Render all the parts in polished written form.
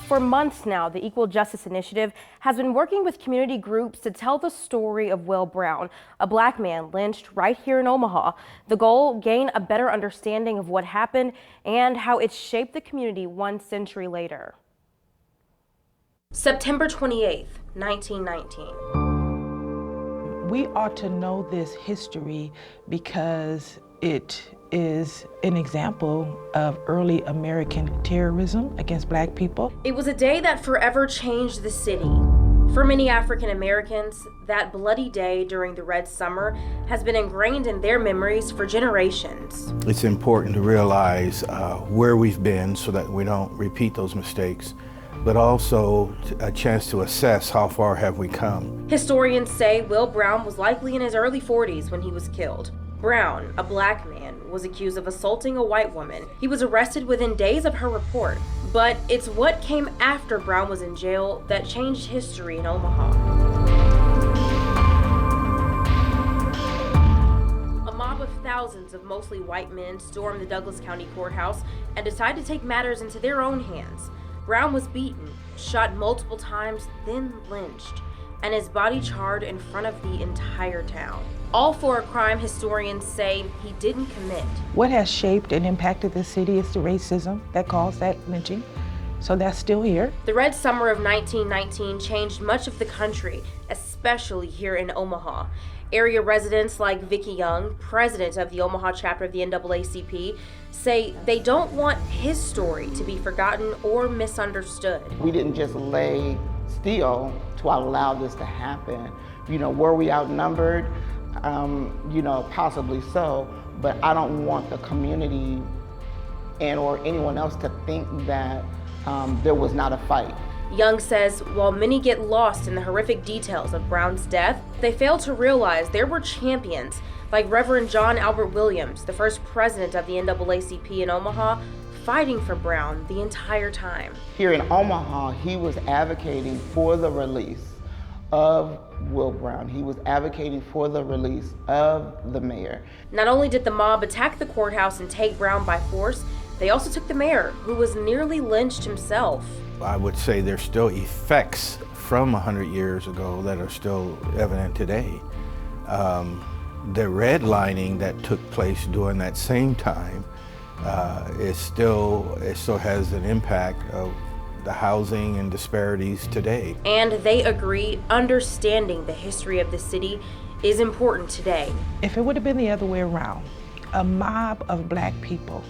For months now, the Equal Justice Initiative has been working with community groups to tell the story of Will Brown, a black man lynched right here in Omaha. The goal, gain a better understanding of what happened and how it shaped the community 1 century later. September 28th, 1919. We ought to know this history because it is an example of early American terrorism against black people. It was a day that forever changed the city. For many African Americans, that bloody day during the Red Summer has been ingrained in their memories for generations. It's important to realize where we've been so that we don't repeat those mistakes, but also a chance to assess how far have we come. Historians say Will Brown was likely in his early 40s when he was killed. Brown, a black man, was accused of assaulting a white woman. He was arrested within days of her report. But it's what came after Brown was in jail that changed history in Omaha. A mob of thousands of mostly white men stormed the Douglas County Courthouse and decided to take matters into their own hands. Brown was beaten, shot multiple times, then lynched, and his body charred in front of the entire town. All for a crime historians say he didn't commit. What has shaped and impacted the city is the racism that caused that lynching. So that's still here. The Red Summer of 1919 changed much of the country, especially here in Omaha. Area residents like Vicki Young, president of the Omaha chapter of the NAACP, say they don't want his story to be forgotten or misunderstood. We didn't just lay still to allow this to happen. Were we outnumbered? Possibly so, but I don't want the community and or anyone else to think that there was not a fight. Young says while many get lost in the horrific details of Brown's death, they fail to realize there were champions like Reverend John Albert Williams, the first president of the NAACP in Omaha, fighting for Brown the entire time. Here in Omaha, he was advocating for the release of Will Brown. He was advocating for the release of the mayor. Not only did the mob attack the courthouse and take Brown by force, they also took the mayor, who was nearly lynched himself. I would say there's still effects from 100 years ago that are still evident today. The redlining that took place during that same time it still has an impact of the housing and disparities today. And they agree understanding the history of the city is important today. If it would have been the other way around, a mob of black people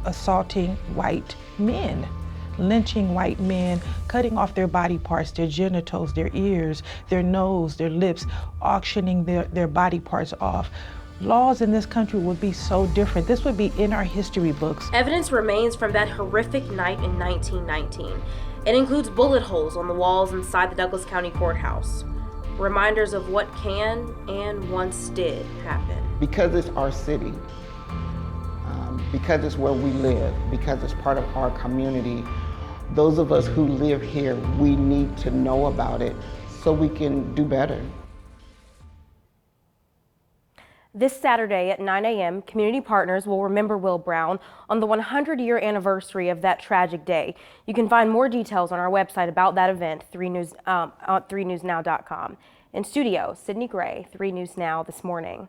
assaulting white men, lynching white men, cutting off their body parts, their genitals, their ears, their nose, their lips, auctioning their body parts off, laws in this country would be so different. This would be in our history books. Evidence remains from that horrific night in 1919. It includes bullet holes on the walls inside the Douglas County Courthouse. Reminders of what can and once did happen. Because it's our city, because it's where we live, because it's part of our community, those of us who live here, we need to know about it so we can do better. This Saturday at 9 a.m., community partners will remember Will Brown on the 100-year anniversary of that tragic day. You can find more details on our website about that event, 3newsnow.com. In studio, Sydney Gray, 3 News Now this morning.